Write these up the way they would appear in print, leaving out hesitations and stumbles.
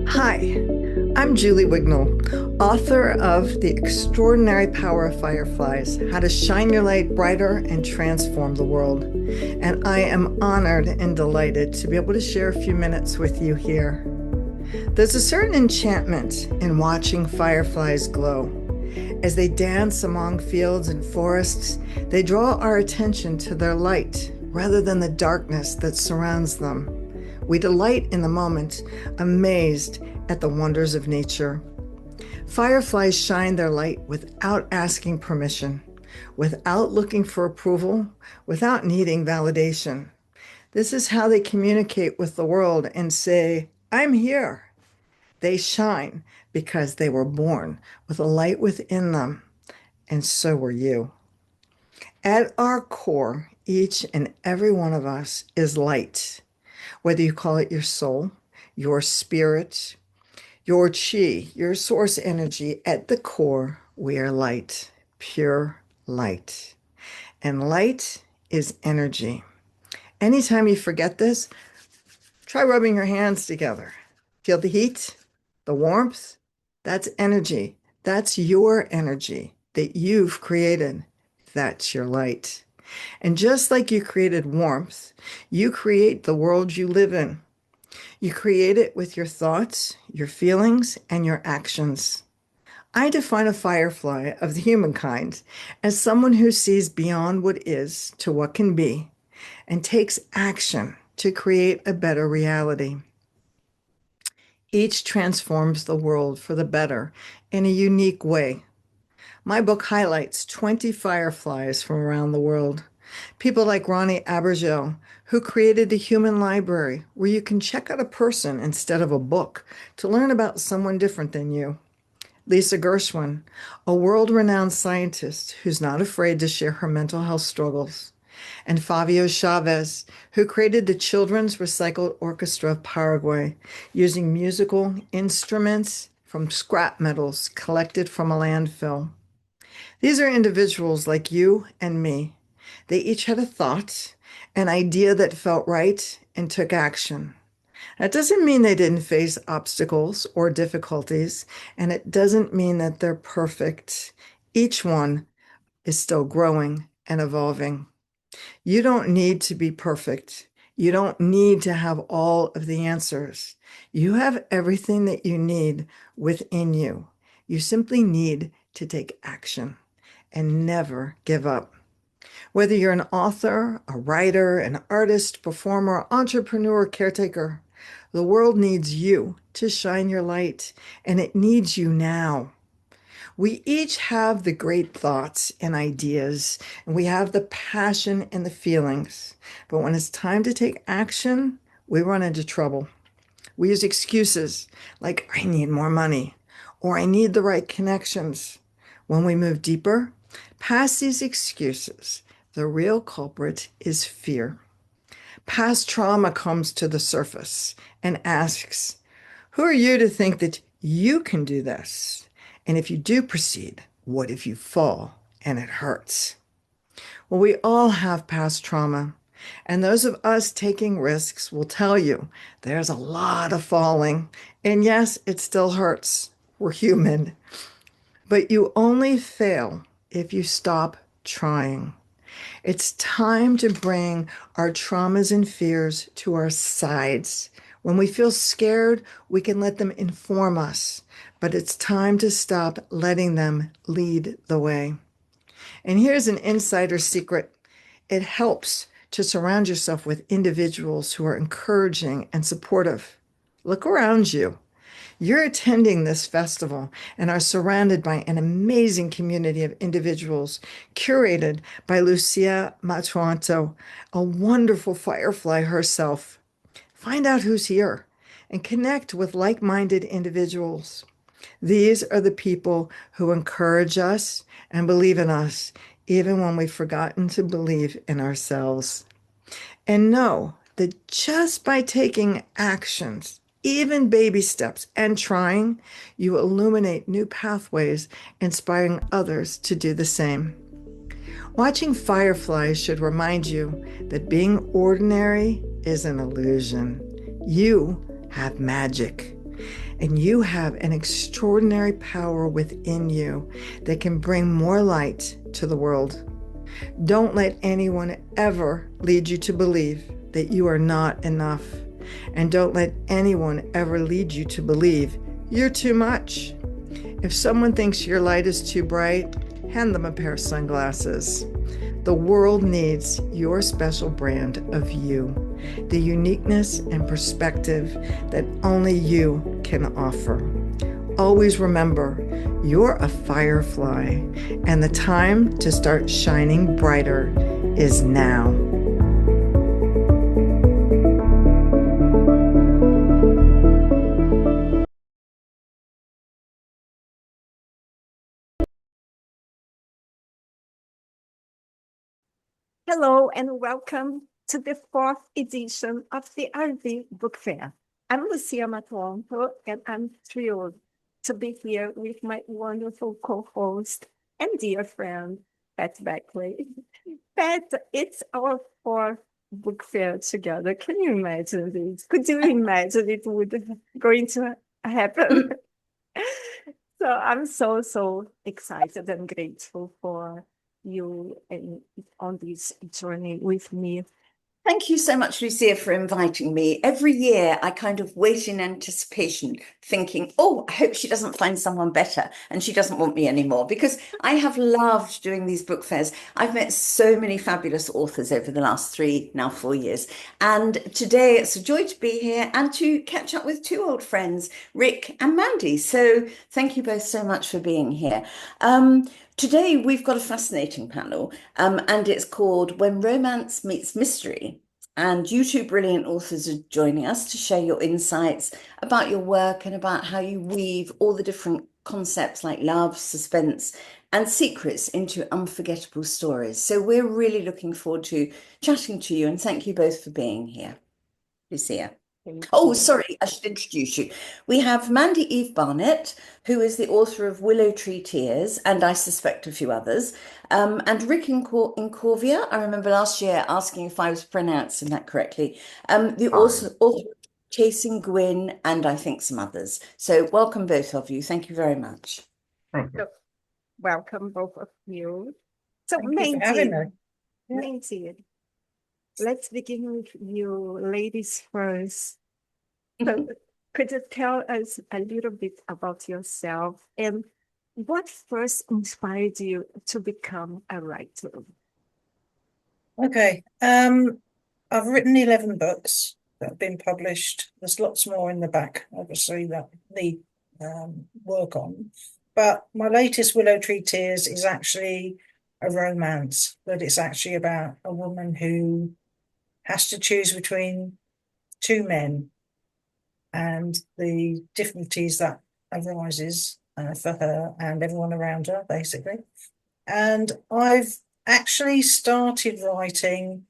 Hi, I'm Julie Wignall, author of The Extraordinary Power of Fireflies: How to Shine Your Light Brighter and Transform the World. And I am honored and delighted to be able to share a few minutes with you here. There's a certain enchantment in watching fireflies glow. As they dance among fields and forests, they draw our attention to their light rather than the darkness that surrounds them. We delight in the moment, amazed at the wonders of nature. Fireflies shine their light without asking permission, without looking for approval, without needing validation. This is how they communicate with the world and say, "I'm here." They shine because they were born with a light within them, and so were you. At our core, each and every one of us is light. Whether you call it your soul, your spirit, your chi, your source energy, at the core, we are light, pure light. And light is energy. Anytime you forget this, try rubbing your hands together. Feel the heat, the warmth. That's energy. That's your energy that you've created. That's your light. And just like you created warmth, you create the world you live in. You create it with your thoughts, your feelings, and your actions. I define a firefly of the humankind as someone who sees beyond what is to what can be and takes action to create a better reality. Each transforms the world for the better in a unique way. My book highlights 20 fireflies from around the world. People like Ronnie Abergel, who created the Human Library, where you can check out a person instead of a book to learn about someone different than you. Lisa Gershwin, a world-renowned scientist who's not afraid to share her mental health struggles. And Fabio Chavez, who created the Children's Recycled Orchestra of Paraguay, using musical instruments from scrap metals collected from a landfill. These are individuals like you and me. They each had a thought, an idea that felt right, and took action. That doesn't mean they didn't face obstacles or difficulties, and it doesn't mean that they're perfect. Each one is still growing and evolving. You don't need to be perfect. You don't need to have all of the answers. You have everything that you need within you. You simply need to take action and never give up. Whether you're an author, a writer, an artist, performer, entrepreneur, caretaker, the world needs you to shine your light, and it needs you now. We each have the great thoughts and ideas, and we have the passion and the feelings. But when it's time to take action, we run into trouble. We use excuses like, "I need more money," or "I need the right connections." When we move deeper, past these excuses, the real culprit is fear. Past trauma comes to the surface and asks, "Who are you to think that you can do this? And if you do proceed, what if you fall and it hurts?" Well, we all have past trauma, and those of us taking risks will tell you there's a lot of falling. And yes, it still hurts. We're human. But you only fail if you stop trying. It's time to bring our traumas and fears to our sides. When we feel scared, we can let them inform us, but it's time to stop letting them lead the way. And here's an insider secret. It helps to surround yourself with individuals who are encouraging and supportive. Look around you. You're attending this festival and are surrounded by an amazing community of individuals curated by Lucia Matuonto, a wonderful firefly herself. Find out who's here and connect with like-minded individuals. These are the people who encourage us and believe in us, even when we've forgotten to believe in ourselves. And know that just by taking actions, even baby steps, and trying, you illuminate new pathways, inspiring others to do the same. Watching fireflies should remind you that being ordinary is an illusion. You have magic, and you have an extraordinary power within you that can bring more light to the world. Don't let anyone ever lead you to believe that you are not enough. And don't let anyone ever lead you to believe you're too much. If someone thinks your light is too bright, hand them a pair of sunglasses. The world needs your special brand of you, the uniqueness and perspective that only you can offer. Always remember, you're a firefly, and the time to start shining brighter is now. Hello and welcome to the fourth edition of the RV Book Fair. I'm Lucia Matuonto, and I'm thrilled to be here with my wonderful co-host and dear friend, Pat Backley. Pat, it's our fourth book fair together. Can you imagine this? Could you imagine it would going to happen? So I'm so excited and grateful for you and on this journey with me. Thank you so much, Lucia, for inviting me. Every year, I kind of wait in anticipation, thinking, oh, I hope she doesn't find someone better and she doesn't want me anymore, because I have loved doing these book fairs. I've met so many fabulous authors over the last 3, now 4 years. And today it's a joy to be here and to catch up with 2 old friends, Rick and Mandy. So thank you both so much for being here. Today, we've got a fascinating panel, and it's called When Romance Meets Mystery. And you 2 brilliant authors are joining us to share your insights about your work and about how you weave all the different concepts like love, suspense, and secrets into unforgettable stories. So we're really looking forward to chatting to you, and thank you both for being here. Lucia. Oh, sorry, I should introduce you. We have Mandy Eve-Barnett, who is the author of Willow Tree Tears, and I suspect a few others. And Rick Incorvia, I remember last year asking if I was pronouncing that correctly. The author of Chasing Gwyn, and I think some others. So welcome both of you. Thank you very much. Thank you. Welcome both of you. So Thank you for having me. Mandy, let's begin with you ladies first. So could you tell us a little bit about yourself and what first inspired you to become a writer? Okay. I've written 11 books that have been published. There's lots more in the back, obviously, that need work on. But my latest Willow Tree Tears is actually a romance, but it's actually about a woman who has to choose between 2 men and the difficulties that arises for her and everyone around her, basically. And I've actually started writing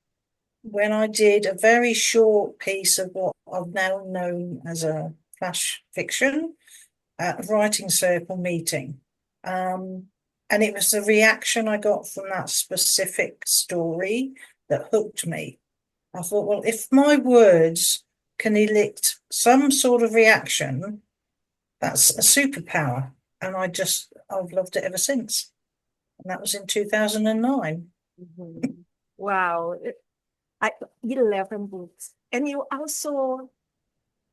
when I did a very short piece of what I've now known as a flash fiction at a writing circle meeting. And it was the reaction I got from that specific story that hooked me. I thought, well, if my words can elicit some sort of reaction, that's a superpower. And I've loved it ever since. And that was in 2009. Mm-hmm. Wow. 11 books. And you also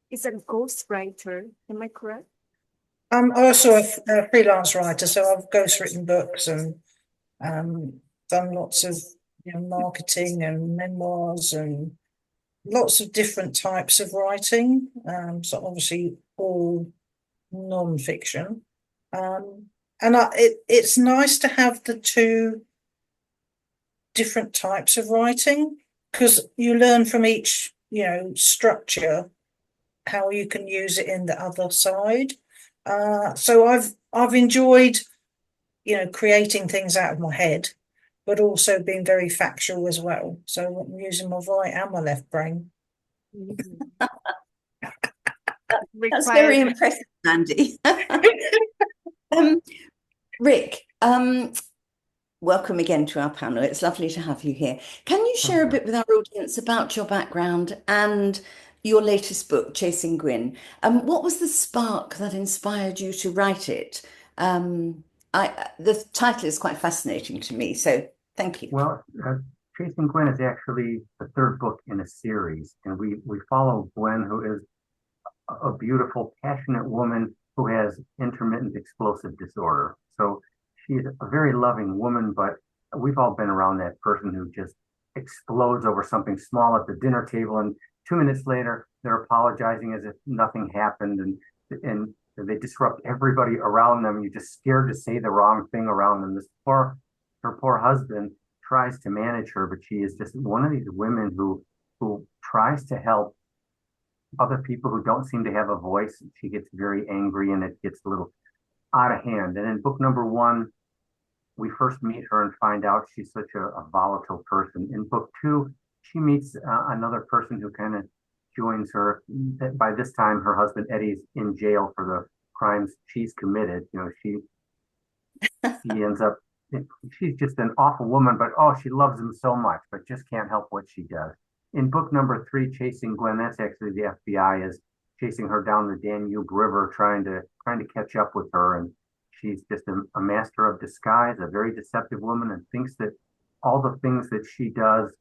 is a ghostwriter, am I correct? I'm also a freelance writer, so I've ghostwritten books and done lots of marketing and memoirs and lots of different types of writing. So obviously all non-fiction. And it's nice to have the 2 different types of writing, because you learn from each, structure, how you can use it in the other side. So I've enjoyed, creating things out of my head, but also being very factual as well. So I'm using my right and my left brain. Mm-hmm. That's very impressive, Mandy. Rick, welcome again to our panel. It's lovely to have you here. Can you share a bit with our audience about your background and your latest book, Chasing Gwyn? What was the spark that inspired you to write it? The title is quite fascinating to me, so thank you. Well, Chasing Gwen is actually the third book in a series, and we follow Gwen, who is a beautiful, passionate woman who has intermittent explosive disorder. So she's a very loving woman, but we've all been around that person who just explodes over something small at the dinner table, and 2 minutes later they're apologizing as if nothing happened, and they disrupt everybody around them. You're just scared to say the wrong thing around them. Her poor husband tries to manage her, but she is just one of these women who tries to help other people who don't seem to have a voice. She gets very angry and it gets a little out of hand. And in book number 1, we first meet her and find out she's such a volatile person. In book 2, she meets another person who kind of joins her. By this time, her husband Eddie's in jail for the crimes she's committed. She ends up, she's just an awful woman, but she loves him so much, but just can't help what she does. In book number 3, Chasing Gwen, that's actually the FBI is chasing her down the Danube River, trying to catch up with her. And she's just a master of disguise, a very deceptive woman, and thinks that all the things that she does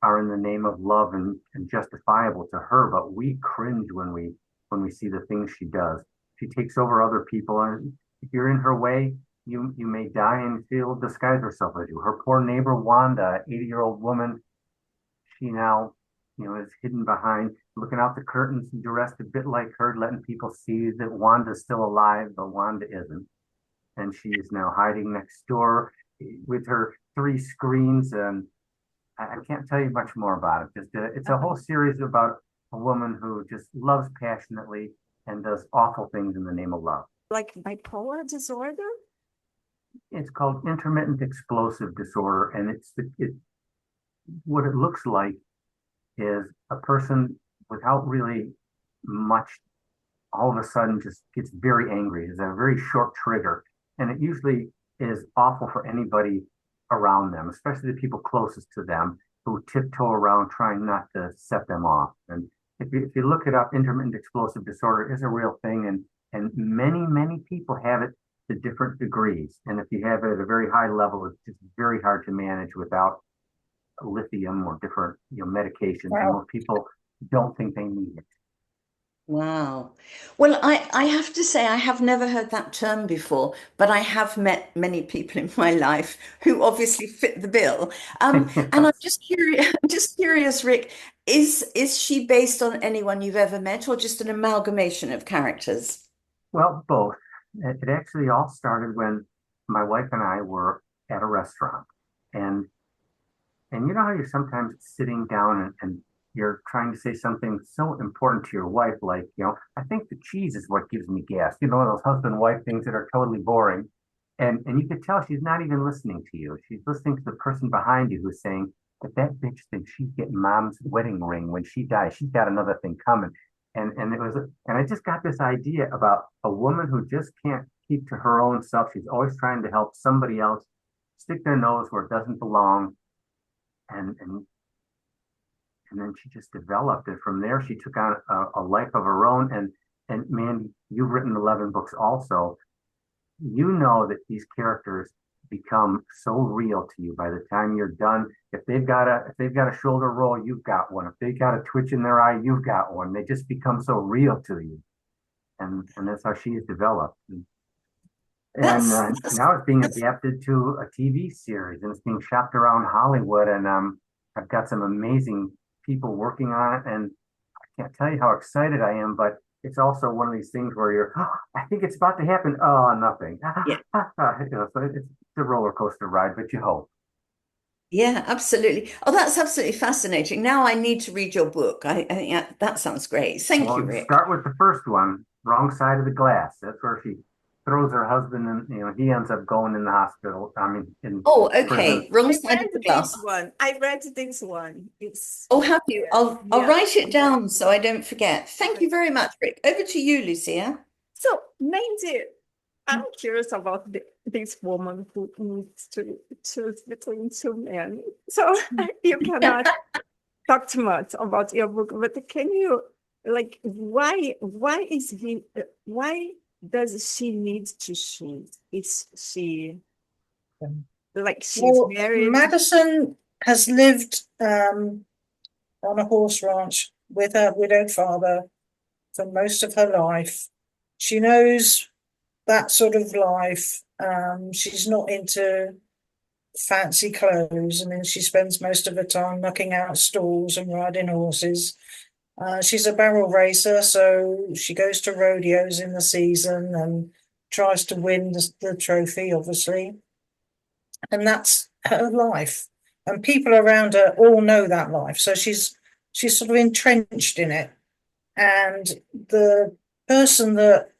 are in the name of love and justifiable to her. But we cringe when we see the things she does. She takes over other people, and if you're in her way, you may die, and she'll disguise herself as you. Her poor neighbor Wanda, 80-year-old woman, she now is hidden behind, looking out the curtains, dressed a bit like her, letting people see that Wanda's still alive, but Wanda isn't. And she is now hiding next door with her 3 screens. And I can't tell you much more about it. It's a whole series about a woman who just loves passionately and does awful things in the name of love. Like bipolar disorder? It's called intermittent explosive disorder, and what it looks like is a person without really much, all of a sudden just gets very angry. It's a very short trigger, and it usually is awful for anybody around them, especially the people closest to them, who tiptoe around trying not to set them off. And if you look it up, intermittent explosive disorder is a real thing, and many people have it to different degrees. And if you have it at a very high level, it's just very hard to manage without lithium or different medications. Wow. And most people don't think they need it. Wow. Well, I have to say, I have never heard that term before, but I have met many people in my life who obviously fit the bill. And I'm just curious, Rick, is she based on anyone you've ever met, or just an amalgamation of characters? Well, both. It actually all started when my wife and I were at a restaurant, and you know how you're sometimes sitting down and you're trying to say something so important to your wife, like, I think the cheese is what gives me gas. Those husband-wife things that are totally boring. And you could tell she's not even listening to you. She's listening to the person behind you who's saying, but that bitch thinks she's getting mom's wedding ring when she dies. She's got another thing coming. And I just got this idea about a woman who just can't keep to her own self. She's always trying to help somebody else stick their nose where it doesn't belong. And then she just developed it. From there, she took on a life of her own. And Mandy, you've written 11 books also. You know that these characters become so real to you by the time you're done. If they've got a shoulder roll, you've got one. If they've got a twitch in their eye, you've got one. They just become so real to you. And that's how she has developed. Now it's being adapted to a TV series, and it's being shopped around Hollywood. And I've got some amazing people working on it, and I can't tell you how excited I am, but it's also one of these things where I think it's about to happen. Oh, nothing. Yeah. So it's a roller coaster ride, but you hope. Yeah, absolutely. Oh, that's absolutely fascinating. Now I need to read your book. I think that sounds great. Thank you, Rick. Start with the first one, Wrong Side of the Glass. That's where she throws her husband, and he ends up going in the hospital. Oh, okay. Prison. Wrong I side of read the glass. this one. I read this one. It's Oh, have you? I'll yeah. write it down so I don't forget. Thank you very much, Rick. Over to you, Lucia. So, Mandy, I'm curious about this woman who needs to choose between two men. So you cannot talk too much about your book, but can you, like, why is he, why does she need to choose? Is she, like, she's Well, married? Madison has lived on a horse ranch with her widowed father for most of her life. She knows that sort of life. She's not into fancy clothes, and then she spends most of her time knocking out stalls and riding horses. She's a barrel racer, so she goes to rodeos in the season and tries to win the trophy, obviously. And that's her life. And people around her all know that life. So she's sort of entrenched in it. And the person that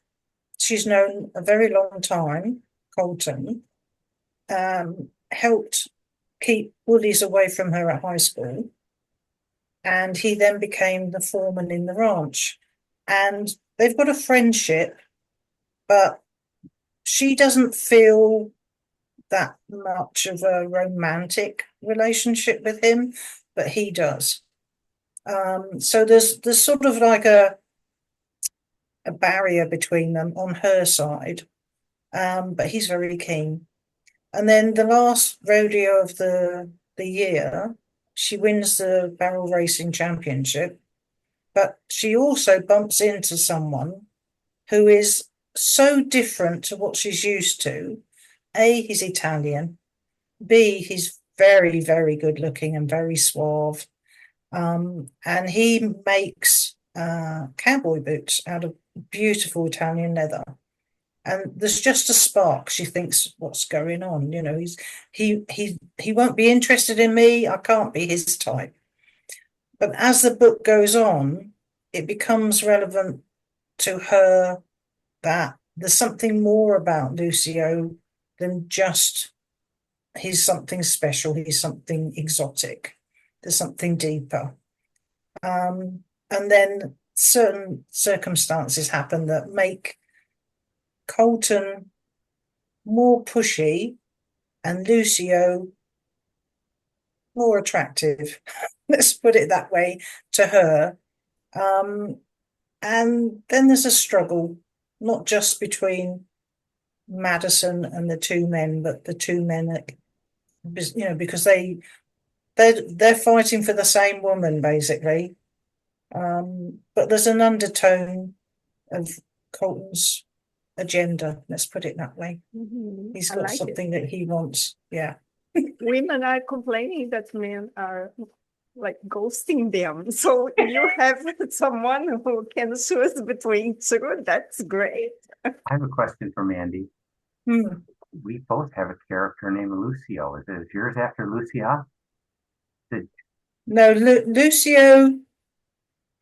she's known a very long time, Colton, helped keep bullies away from her at high school. And he then became the foreman in the ranch. And they've got a friendship, but she doesn't feel that much of a romantic relationship with him, but he does. So there's sort of like a barrier between them on her side, but he's very keen. And then the last rodeo of the year, she wins the barrel racing championship, but she also bumps into someone who is so different to what she's used to. A, he's Italian. B, he's very, very good looking and very suave. And he makes cowboy boots out of beautiful Italian leather. And there's just a spark. She thinks, what's going on? You know, he won't be interested in me. I can't be his type. But as the book goes on, it becomes relevant to her that there's something more about Lucio than just he's something special, he's something exotic, there's something deeper. And then certain circumstances happen that make Colton more pushy and Lucio more attractive. Let's put it that way to her. And then there's a struggle, not just between Madison and the two men, but the two men, you know, because they're fighting for the same woman basically. But there's an undertone of Colton's agenda. Let's put it that way. He's got something that he wants. Yeah. Women are complaining that men are like ghosting them. So you have someone who can choose between two. That's great. I have a question for Mandy. We both have a character named Lucio. Is yours after Lucia? No, Lucio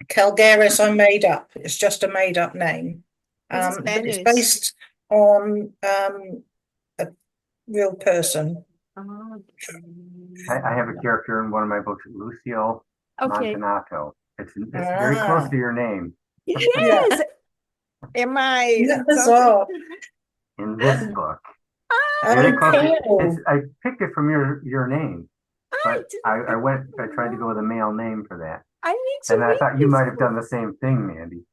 Calgaris I made up. It's just a made up name. It's based on a real person. I have a character in one of my books, Lucio Matuonto. It's very close to your name. Yes. Am I? That's all. In this book. Very cool. I picked it from your name. But I tried to go with a male name for that. I need to. And I thought you might have done the same thing, Mandy.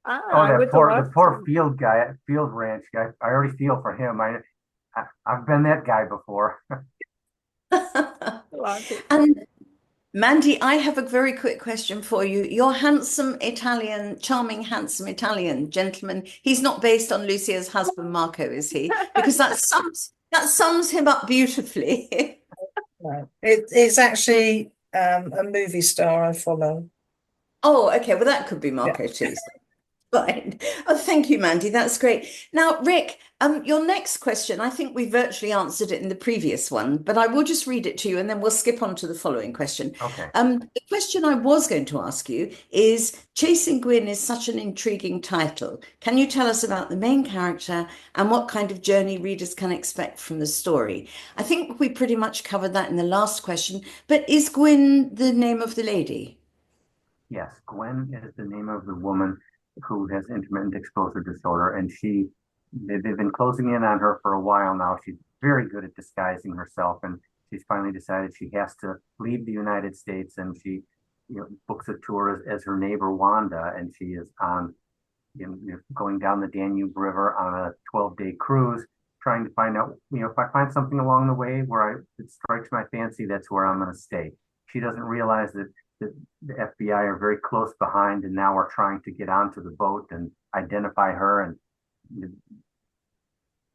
The poor field ranch guy. I already feel for him. I've been that guy before. And Mandy, I have a very quick question for you. Your charming, handsome Italian gentleman, he's not based on Lucia's husband, Marco, is he? Because that sums him up beautifully. No, it's actually a movie star I follow. Oh, okay. Well, that could be Marco too. Fine. Oh, thank you, Mandy. That's great. Now, Rick, your next question, I think we virtually answered it in the previous one, but I will just read it to you and then we'll skip on to the following question. Okay. The question I was going to ask you is, Chasing Gwyn is such an intriguing title. Can you tell us about the main character and what kind of journey readers can expect from the story? I think we pretty much covered that in the last question, but is Gwyn the name of the lady? Yes, Gwen is the name of the woman who has intermittent explosive disorder, and she they've been closing in on her for a while now. She's very good at disguising herself, and she's finally decided she has to leave the United States, and she, books a tour as her neighbor Wanda, and she is on, going down the Danube River on a 12-day cruise, trying to find out, if I find something along the way where it strikes my fancy, that's where I'm going to stay. She doesn't realize that the FBI are very close behind, and now are trying to get onto the boat and identify her. And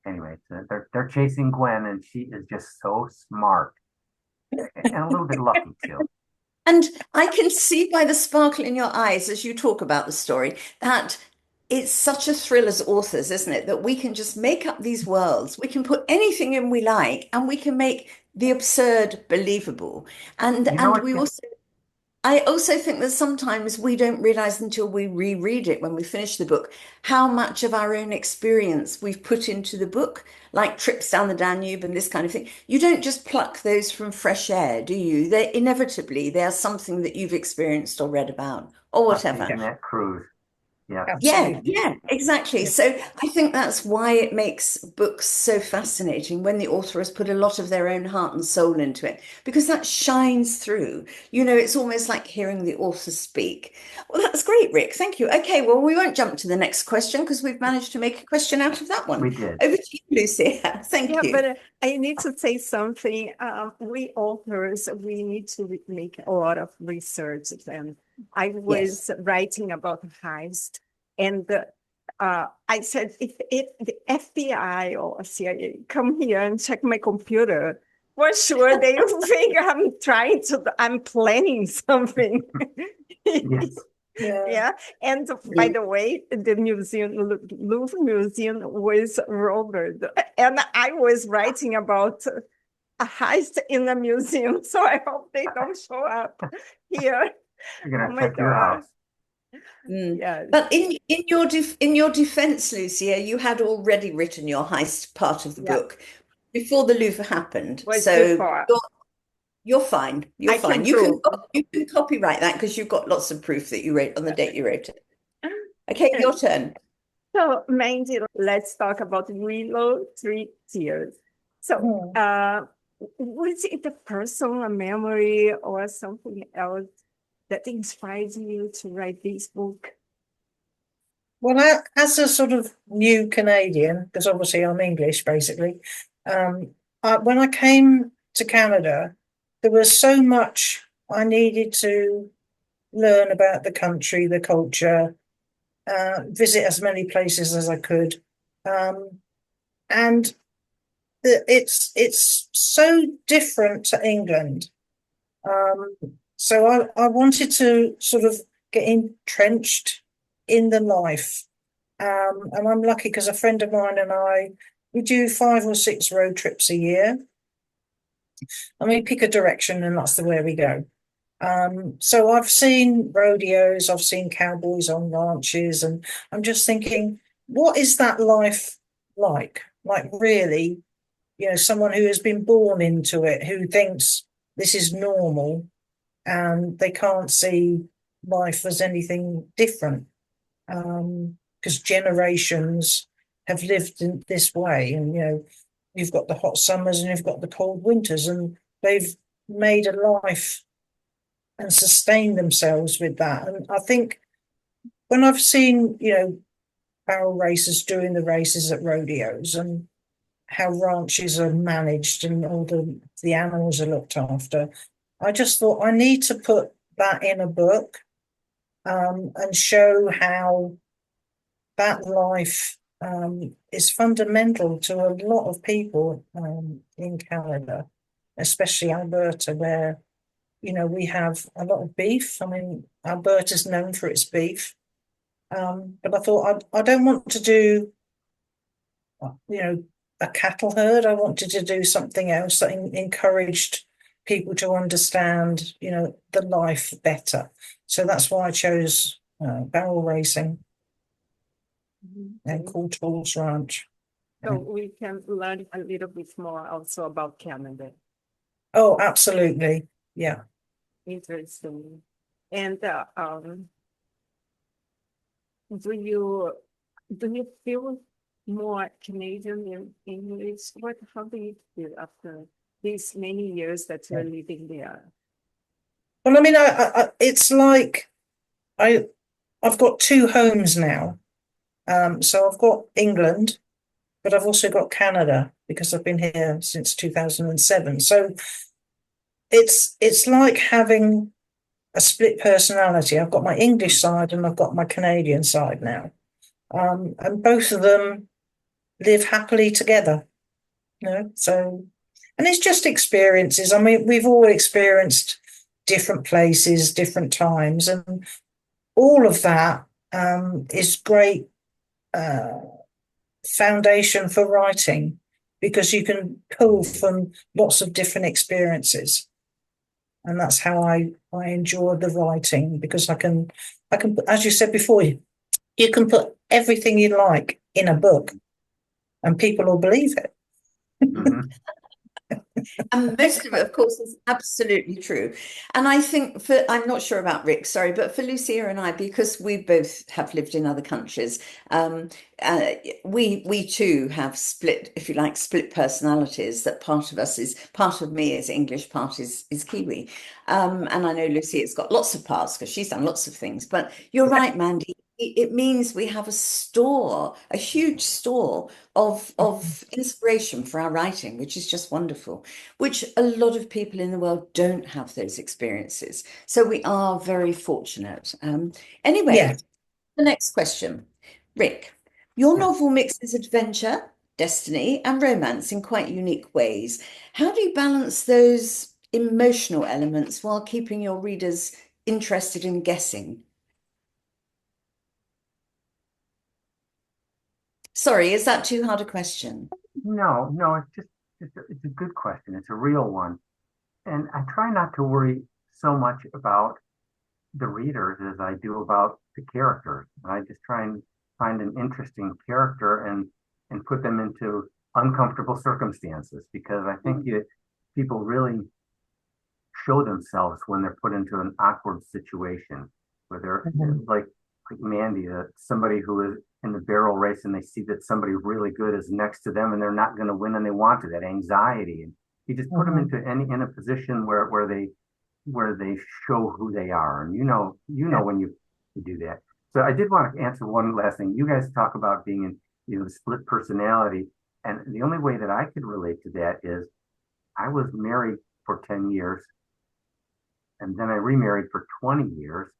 anyway, they're chasing Gwen, and she is just so smart and a little bit lucky too. And I can see by the sparkle in your eyes as you talk about the story that it's such a thrill as authors, isn't it? That we can just make up these worlds. We can put anything in we like, and we can make the absurd believable. And I also think that sometimes we don't realize until we reread it when we finish the book how much of our own experience we've put into the book, like trips down the Danube and this kind of thing. You don't just pluck those from fresh air, do you? They are something that you've experienced or read about or whatever. Taking that cruise. Yeah. Yeah, exactly. So I think that's why it makes books so fascinating when the author has put a lot of their own heart and soul into it, because that shines through. It's almost like hearing the author speak. Well, that's great, Rick. Thank you. Okay, well, we won't jump to the next question because we've managed to make a question out of that one. We did. Over to you, Lucia. Thank you. But I need to say something. We authors, we need to make a lot of research. And I was writing about heist, and I said, if the FBI or CIA come here and check my computer, for sure they will think I'm planning something. Yes. Yeah. And by the way, the Louvre Museum was robbed, and I was writing about a heist in the museum, so I hope they don't show up here. You're gonna check your house. Yeah. But in your defense, Lucia, you had already written your heist part of the book before the Louvre happened. So you're fine. You're fine. You can copyright that because you've got lots of proof that you wrote on the date you wrote it. Okay, your turn. So, Mandy, let's talk about Willow Three Tears. So, was it a personal memory or something else that inspires you to write this book? Well, as a sort of new Canadian, because obviously I'm English, basically, when I came to Canada, there was so much I needed to learn about the country, the culture, visit as many places as I could. And it's so different to England. So I wanted to sort of get entrenched in the life. And I'm lucky because a friend of mine and we do 5 or 6 road trips a year. And we pick a direction and that's the way we go. So I've seen rodeos, I've seen cowboys on ranches, and I'm just thinking, what is that life like? Like really, someone who has been born into it, who thinks this is normal, and they can't see life as anything different. Because generations have lived in this way, and you've got the hot summers and you've got the cold winters, and they've made a life and sustained themselves with that. And I think when I've seen, barrel racers doing the races at rodeos and how ranches are managed and all the animals are looked after, I just thought I need to put that in a book, and show how that life is fundamental to a lot of people in Canada, especially Alberta, where we have a lot of beef. I mean, Alberta's known for its beef, but I thought I don't want to do a cattle herd. I wanted to do something else that encouraged people to understand the life better. So that's why I chose barrel racing. And Cool Tools Ranch. So we can learn a little bit more also about Canada. Oh, absolutely. Yeah. Interesting. And do you feel more Canadian than English? How do you feel after these many years that you're living there? Well, I mean, it's like I've got two homes now. So I've got England, but I've also got Canada because I've been here since 2007. So it's like having a split personality. I've got my English side and I've got my Canadian side now. And both of them live happily together, so, and it's just experiences. I mean, we've all experienced different places, different times, and all of that is great foundation for writing because you can pull from lots of different experiences. And that's how I enjoy the writing because I can, as you said before, you can put everything you like in a book and people will believe it. Mhm. And most of it, of course, is absolutely true. And I think I'm not sure about Rick, sorry, but for Lucia and I, because we both have lived in other countries, we too have split, if you like, split personalities. That part of me is English, part is Kiwi. And I know Lucia's got lots of parts because she's done lots of things. But you're right, Mandy. It means we have a huge store of inspiration for our writing, which is just wonderful, which a lot of people in the world don't have those experiences. So we are very fortunate. Anyway, Yeah. the next question. Rick, your novel mixes adventure, destiny, and romance in quite unique ways. How do you balance those emotional elements while keeping your readers interested in guessing? Sorry, is that too hard a question? No, it's a good question. It's a real one. And I try not to worry so much about the readers as I do about the characters. I just try and find an interesting character and put them into uncomfortable circumstances because I think people really show themselves when they're put into an awkward situation where they're like Mandy, somebody who is in the barrel race and they see that somebody really good is next to them and they're not going to win and they want to, that anxiety. And you just put them into in a position where they show who they are. And you know when you do that. So I did want to answer one last thing. You guys talk about being in the split personality. And the only way that I could relate to that is I was married for 10 years and then I remarried for 20 years.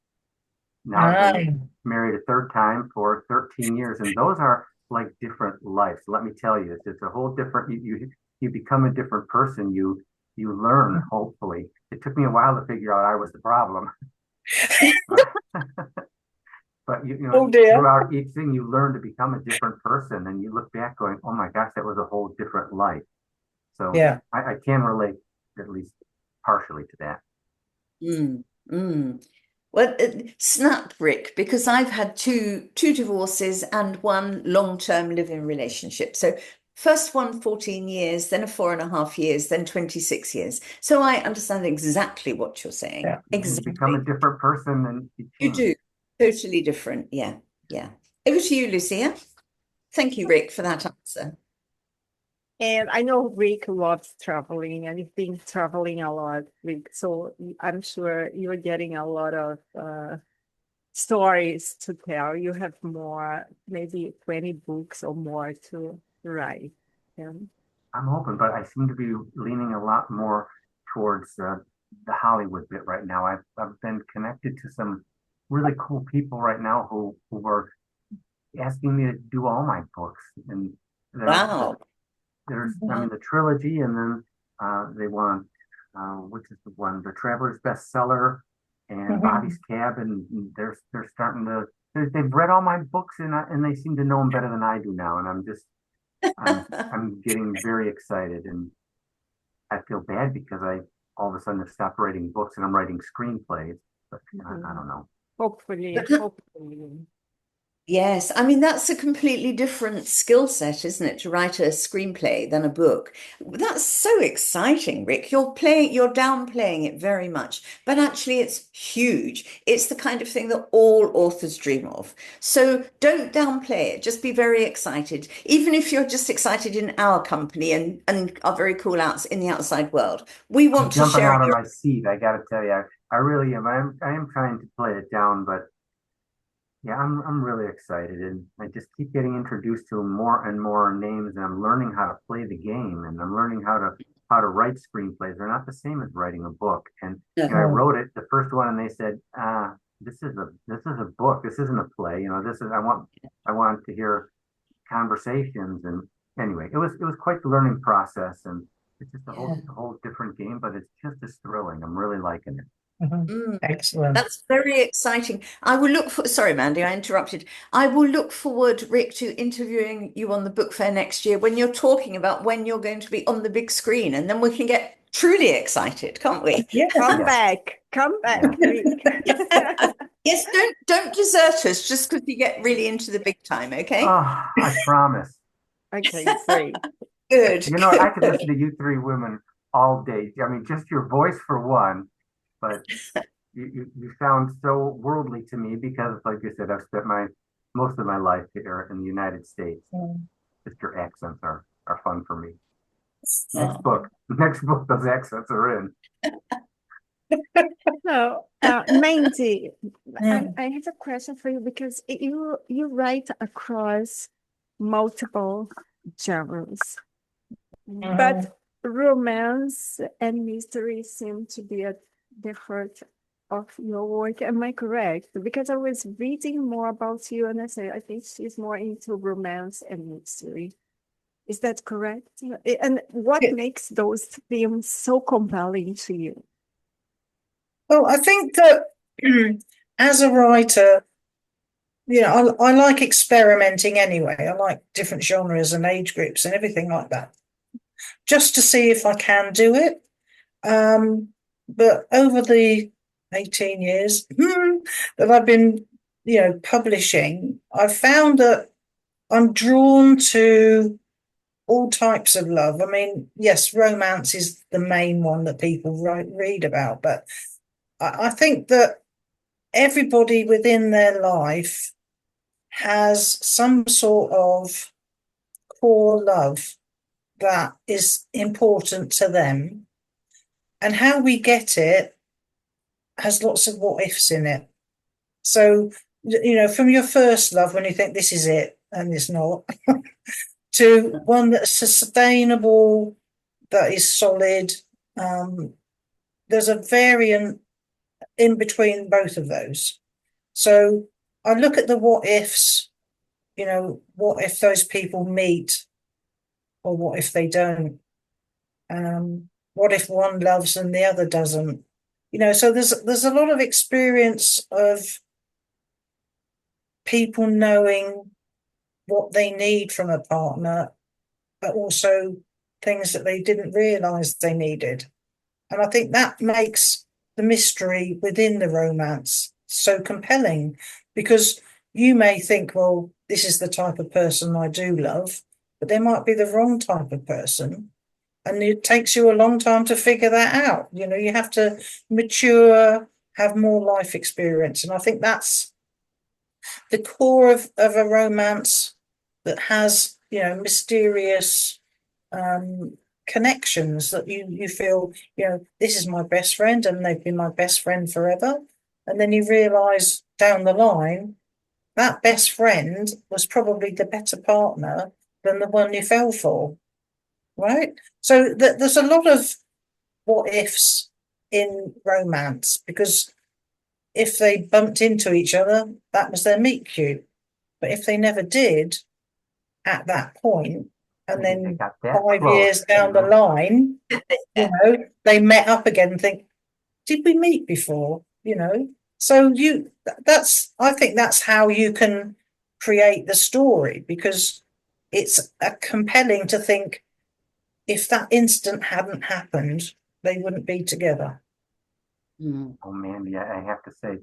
Now I've been married a third time for 13 years, and those are like different lives. Let me tell you, it's a whole different. You become a different person. You learn. Hopefully, it took me a while to figure out I was the problem. But throughout each thing, you learn to become a different person, and you look back going, "Oh my gosh, that was a whole different life." So yeah, I can relate at least partially to that. Well, snap, Rick, because I've had two divorces and one long-term living relationship. So first one, 14 years, then a 4.5 years, then 26 years. So I understand exactly what you're saying. Yeah. Exactly. You become a different person and You do. Totally different. Yeah. Yeah. Over to you, Lucia. Thank you, Rick, for that answer. And I know Rick loves traveling and you've been traveling a lot, Rick. So I'm sure you're getting a lot of stories to tell. You have more, maybe 20 books or more to write. Yeah. I'm open, but I seem to be leaning a lot more towards the Hollywood bit right now. I've been connected to some really cool people right now who are asking me to do all my books, and Wow. there's I mean the trilogy, and then they want which is the one, the Traveler's Bestseller and Bobby's Cab, and they're starting to they've read all my books and they seem to know them better than I do now, and I'm getting very excited, and I feel bad because I all of a sudden have stopped writing books and I'm writing screenplays, but I don't know. Hopefully. Yes, I mean that's a completely different skill set, isn't it, to write a screenplay than a book. That's so exciting, Rick. You're downplaying it very much, but actually it's huge. It's the kind of thing that all authors dream of. So don't downplay it. Just be very excited, even if you're just excited in our company and are very cool out in the outside world. We I'm want to jumping share out of your. my seat. I got to tell you, I really am. I am trying to play it down, but yeah, I'm really excited, and I just keep getting introduced to more and more names, and I'm learning how to play the game, and I'm learning how to write screenplays. They're not the same as writing a book. And I No. wrote it the first one, and they said, this is a book. This isn't a play. This is I want to hear conversations. And anyway, it was quite the learning process, and it's just Yeah. a whole different game, but it's just as thrilling. I'm really liking it. Mhm. Mm. Excellent. That's very exciting. I will look for, sorry, Mandy, I interrupted. I will look forward, Rick, to interviewing you on the book fair next year when you're talking about when you're going to be on the big screen, and then we can get truly excited, can't we? Yeah. Come Yeah. back, come back, Rick. Yes, don't desert us just because you get really into the big time, okay? Oh, I promise. Okay, great. Good, I could good. listen to you three women all day. I mean, just your voice for one, but you sound so worldly to me because, like you said, I've spent my most of my life here in the United States. Mm. Just your accents are fun for me. Oh, Next book, those accents are in. So, Mandy, mm. I have a question for you because you write across multiple genres, Mhm. but romance and mystery seem to be at the heart of your work. Am I correct? Because I was reading more about you and I say I think she's more into romance and mystery. Is that correct? And what Yeah. makes those themes so compelling to you? Well, I think that as a writer, I like experimenting anyway. I like different genres and age groups and everything like that, just to see if I can do it. But over the 18 years that I've been, publishing, I've found that I'm drawn to all types of love. I mean, yes, romance is the main one that people read about, but I think that everybody within their life has some sort of core love that is important to them. And how we get it has lots of what ifs in it. So, from your first love, when you think this is it and it's not, to one that's sustainable, that is solid. There's a variant in between both of those. So I look at the what ifs, what if those people meet or what if they don't? What if one loves and the other doesn't? So there's a lot of experience of people knowing what they need from a partner, but also things that they didn't realize they needed. And I think that makes the mystery within the romance so compelling because you may think, well, this is the type of person I do love, but they might be the wrong type of person. And it takes you a long time to figure that out. You have to mature, have more life experience. And I think that's the core of a romance that has, mysterious connections that you feel, this is my best friend and they've been my best friend forever. And then you realize down the line that best friend was probably the better partner than the one you fell for, right? So there's a lot of what ifs in romance because if they bumped into each other, that was their meet cute. But if they never did at that point, and Maybe they then got that 5 years down the close. line, they met up again and think, did we meet before? So I think that's how you can create the story because it's compelling to think if that instant hadn't happened, they wouldn't be together. Mm. Oh, Mandy, I have to say,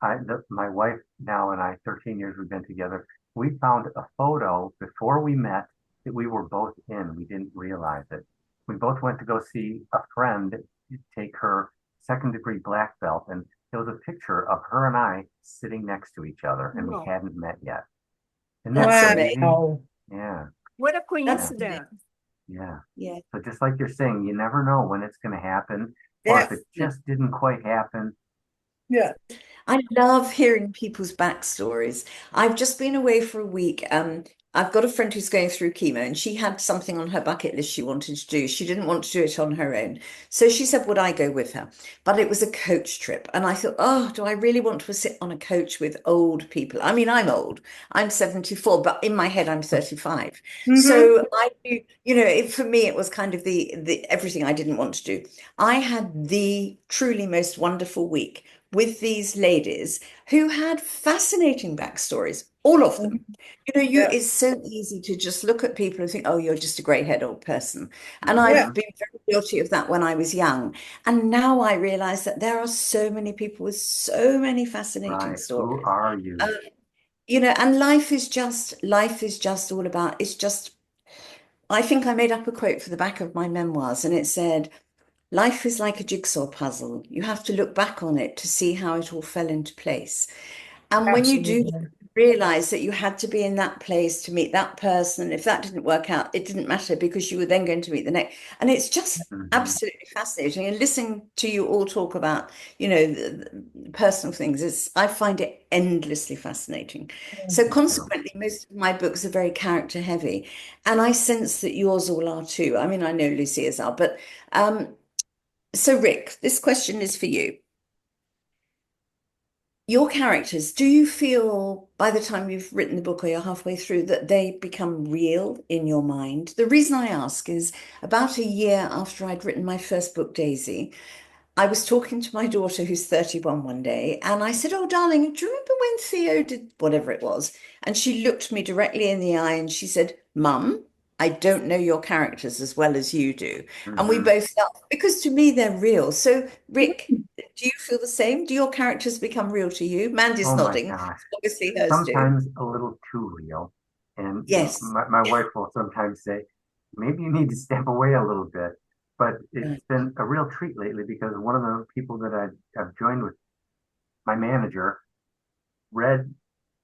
my wife now and I, 13 years we've been together, we found a photo before we met that we were both in. We didn't realize it. We both went to go see a friend take her second degree black belt, and there was a picture of her and I sitting next to each other, and we Wow. hadn't met yet. Isn't that That's crazy? amazing. Wow. Yeah, What a That's coincidence. yeah. Yeah. So just like you're saying, you never know when it's going to happen, or Yeah. if it just didn't quite happen. Yeah. I love hearing people's backstories. I've just been away for a week. I've got a friend who's going through chemo, and she had something on her bucket list she wanted to do. She didn't want to do it on her own. So she said, would I go with her? But it was a coach trip. And I thought, oh, do I really want to sit on a coach with old people? I mean, I'm old. I'm 74, but in my head, I'm 35. Mhm. So I knew, for me, it was kind of the everything I didn't want to do. I had the truly most wonderful week with these ladies who had fascinating backstories, all of them. Yeah. It's so easy to just look at people and think, oh, you're just a grey-haired old person. And Yeah. I've been very guilty of that when I was young. And now I realize that there are so many people with so many fascinating Right. Who stories. are you? And life is just all about, it's just, I think I made up a quote for the back of my memoirs, and it said, life is like a jigsaw puzzle. You have to look back on it to see how it all fell into place. And when you do Absolutely. realize that you had to be in that place to meet that person, if that didn't work out, it didn't matter because you were then going to meet the next. And it's just Mhm. absolutely fascinating. And listening to you all talk about, the personal things, I find it endlessly fascinating. So Me too. consequently, most of my books are very character heavy. And I sense that yours all are too. I mean, I know Lucia's are, but so Rick, this question is for you. Your characters, do you feel by the time you've written the book or you're halfway through that they become real in your mind? The reason I ask is about a year after I'd written my first book, Daisy, I was talking to my daughter who's 31 one day, and I said, oh, darling, do you remember when Theo did whatever it was? And she looked me directly in the eye and she said, Mum, I don't know your characters as well as you do. And we Hmm. both laughed because to me they're real. So, Rick, do you feel the same? Do your characters become real to you? Mandy's Oh my nodding. gosh. Obviously, hers do. Sometimes a little too real. And Yes. my wife will sometimes say, maybe you need to step away a little bit. But it's Right. been a real treat lately because one of the people that I've joined with, my manager, read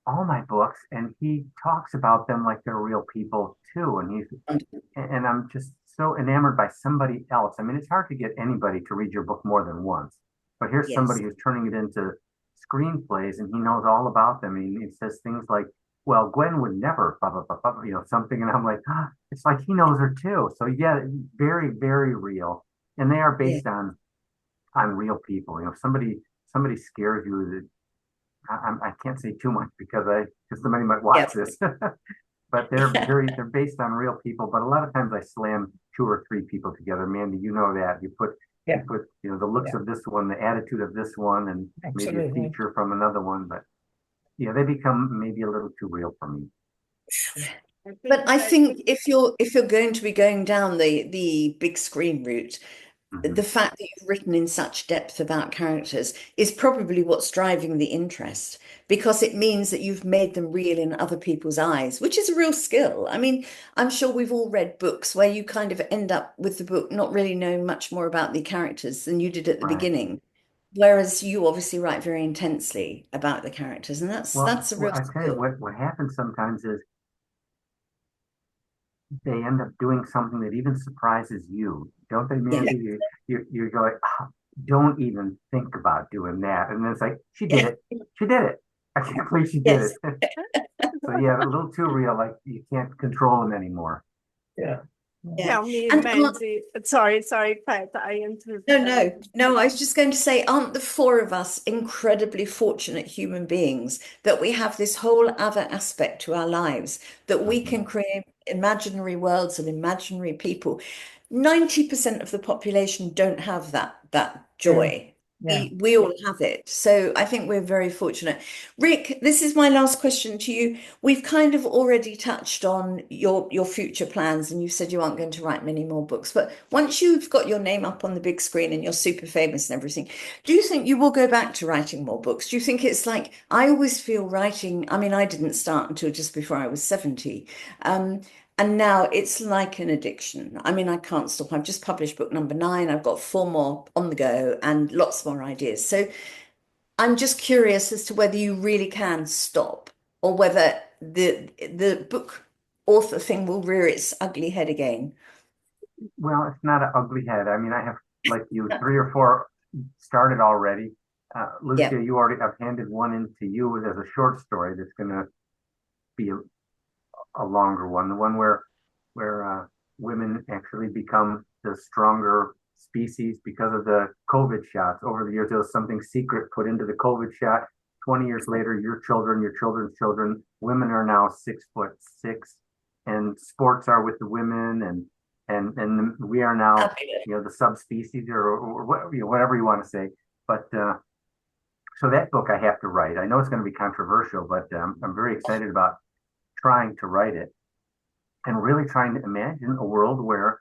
all my books and he talks about them like they're real people too. And I'm just so enamored by somebody else. I mean, it's hard to get anybody to read your book more than once, but here's Yes. somebody who's turning it into screenplays and he knows all about them. He says things like, well, Gwen would never, blah, blah, blah, blah, something. And I'm like, it's like he knows her too. So yeah, very, very real. And they are Yeah. based on real people. Somebody scares you. I can't say too much because somebody might watch Yes. this. But they're based on real people. But a lot of times I slam two or three people together. Mandy, you know that. You Yeah. put the looks Yeah. of this one, the attitude of this one, and maybe a Absolutely. feature from another one. But yeah, they become maybe a little too real for me. Yeah. I But think I that think if you're going to be going down the big screen route, Hmm. the fact that you've written in such depth about characters is probably what's driving the interest because it means that you've made them real in other people's eyes, which is a real skill. I mean, I'm sure we've all read books where you kind of end up with the book not really knowing much more about the characters than you did at the Right. beginning. Whereas you obviously write very intensely about the characters, and that's Well, that's a well, real I tell you skill. what happens sometimes is they end up doing something that even surprises you, don't they, Yeah. Mandy? You go like, don't even think about doing that, and then it's like she did Yeah. it. She did it. I can't believe she did Yes. it. So yeah, a little too real, like you can't control them anymore. Yeah. Yeah. tell me, And Mandy. Sorry, Pat, I no, interrupted. no. I was just going to say, aren't the four of us incredibly fortunate human beings that we have this whole other aspect to our lives, that we Mhm. can create imaginary worlds and imaginary people? 90% of the population don't have that True. joy. Yeah. we all have it. So I think we're very fortunate. Rick, this is my last question to you. We've kind of already touched on your future plans, and you said you aren't going to write many more books. But once you've got your name up on the big screen and you're super famous and everything, do you think you will go back to writing more books? Do you think it's like, I always feel writing, I mean, I didn't start until just before I was 70. And now it's like an addiction. I mean, I can't stop. I've just published book number 9. I've got 4 more on the go and lots more ideas. So I'm just curious as to whether you really can stop, or whether the book author thing will rear its ugly head again. Well, it's not an ugly head. I mean, I have, like you, 3 or 4 started already. Lucia, I've handed one in to you as a short story that's going to be a longer one, the one where women actually become the stronger species because of the COVID shots. Over the years, there was something secret put into the COVID shot. 20 years later, your children, your children's children, women are now 6'6", and sports are with the women, and we are now, the subspecies, or whatever you want to say. But so that book I have to write. I know it's going to be controversial, but I'm very excited about trying to write it, and really trying to imagine a world where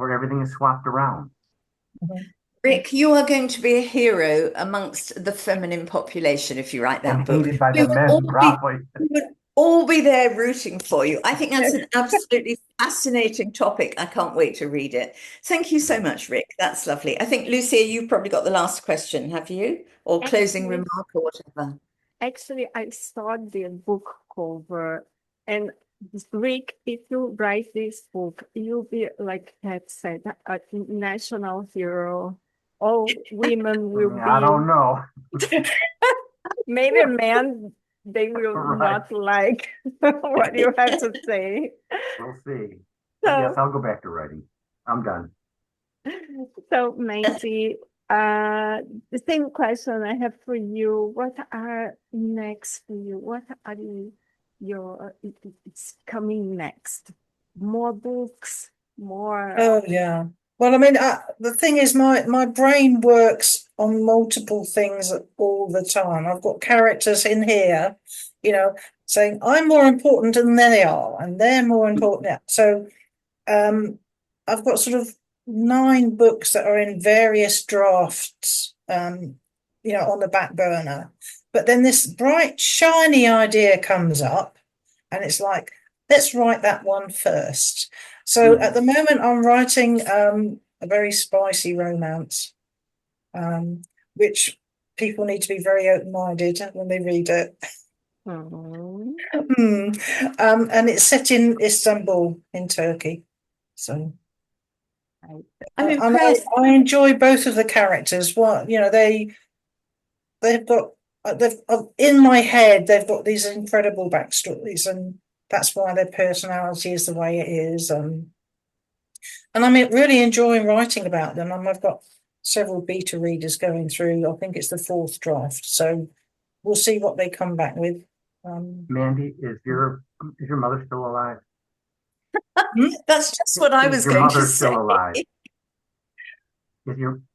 everything is swapped around. Mhm. Rick, you are going to be a hero amongst the feminine population if you write that And book. hated by We the will men, all be, probably. we would all be there rooting for you. I think that's an absolutely fascinating topic. I can't wait to read it. Thank you so much, Rick. That's lovely. I think, Lucia, you've probably got the last question, have you? Or closing Actually, remark or whatever. actually, I saw the book cover, and Rick, if you write this book, you'll be, like Pat said, a national hero. All women will I don't be, know. maybe men, they will Right. not like what you have to say. We'll see. But yes, So, I'll go back to writing. I'm done. so Mandy, the same question I have for you. What are next for you? What are it's coming next? More books, more. Oh yeah. Well, I mean, the thing is, my brain works on multiple things all the time. I've got characters in here, saying I'm more important than they are, and they're more important. Yeah. So, I've got sort of 9 books that are in various drafts, on the back burner. But then this bright, shiny idea comes up, and it's like, let's write that one first. So at the moment, I'm writing a very spicy romance, which people need to be very open-minded when they read it. Mhm. And it's set in Istanbul, in Turkey. So I'm and impressed. I enjoy both of the characters. They've got in my head they've got these incredible backstories, and that's why their personality is the way it is. And I'm really enjoying writing about them. I've got several beta readers going through. I think it's the 4th draft, so we'll see what they come back with. Mandy, is your mother still alive? That's just what I Is was your going to mother say. still alive?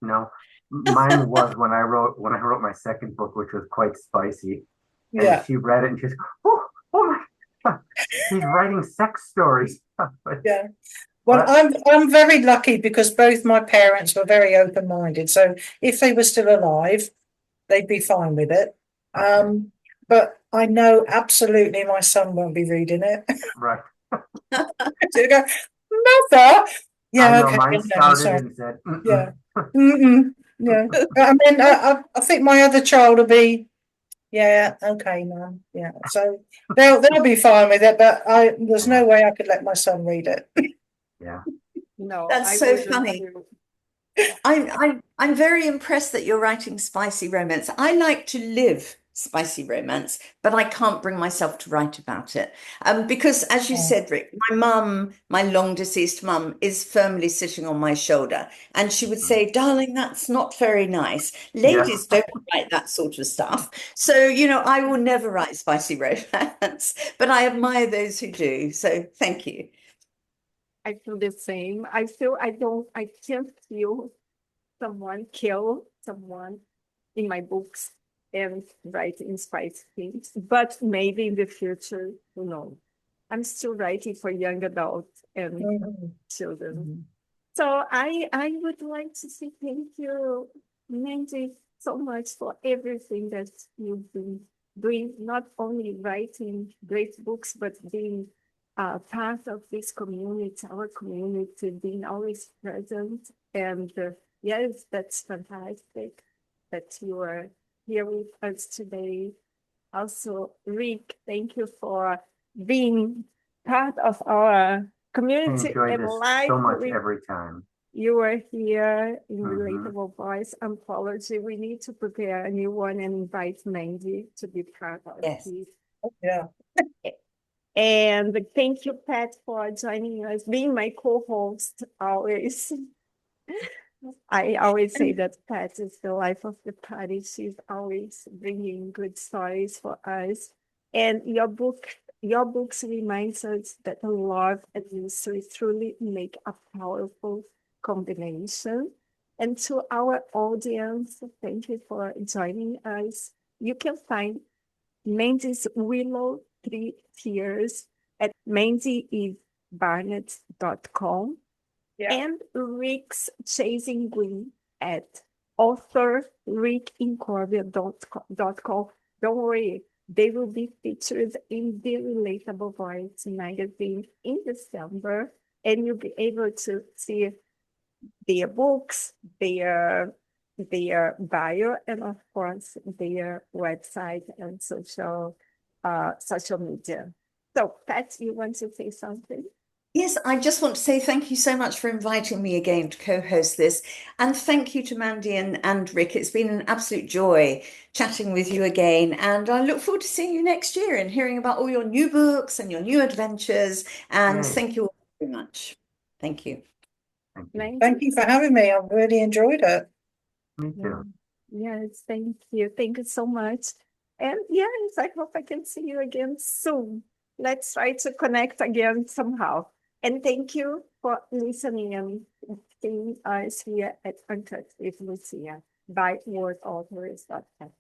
No? Mine was when I wrote my second book, which was quite spicy. And Yeah. she read it and she's, oh my God, he's writing sex stories. Yeah. Well, I'm very lucky because both my parents were very open-minded. So if they were still alive, they'd be fine with it. Okay. But I know absolutely my son won't be reading it. Right. So you go, Mother. Yeah, I know okay. mine No, started sorry. and said, Yeah. Yeah. But I mean, I think my other child will be, yeah, okay, Mum. Yeah. So they'll be fine with it, but there's no way I could let my son read it. Yeah. No, That's I so wouldn't funny. do. I'm very impressed that you're writing spicy romance. I like to live spicy romance, but I can't bring myself to write about it. Because as you said, Rick, my mum, my long deceased mum, is firmly sitting on my shoulder, and she would say, "Darling, that's not very nice. Ladies don't write that sort of stuff." So, I will never write spicy romance, but I admire those who do. So thank you. I feel the same. I can't feel someone kill someone in my books and write inspired things, but maybe in the future, who knows? I'm still writing for young adults and Mhm. children. Mhm. So I would like to say thank you, Mandy, so much for everything that you've been doing, not only writing great books, but being part of this community, our community, being always present. And yes, that's fantastic that you are here with us today. Also, Rick, thank you for being part of our I community enjoy and this so much life. every time. You are here in Mhm. Relatable Voice Anthology. We need to prepare a new one and invite Mandy to be part of Yes. this. Yeah. And thank you, Pat, for joining us, being my co-host always. I always say that Pat is the life of the party. She's always bringing good stories for us. And your books reminds us that love and mystery truly make a powerful combination. And to our audience, thank you for joining us. You can find Mandy's Willow Three Tears at mandyeve-barnett.com Yeah. and Rick's Chasing Green at authorrickincorvia.com. Don't worry, they will be featured in the Relatable Voice magazine in December, and you'll be able to see their books, their bio, and of course their website and social media. So, Pat, you want to say something? Yes, I just want to say thank you so much for inviting me again to co-host this. And thank you to Mandy and Rick. It's been an absolute joy chatting with you again. And I look forward to seeing you next year and hearing about all your new books and your new adventures. And Yay. thank you all very much. Thank you. Thank you. Mandy? Thank you for having me. I've really enjoyed it. Me too. Yes, thank you. Thank you so much. And yes, I hope I can see you again soon. Let's try to connect again somehow. And thank you for listening and seeing us here at Untouched with Lucia by wordauthors.com.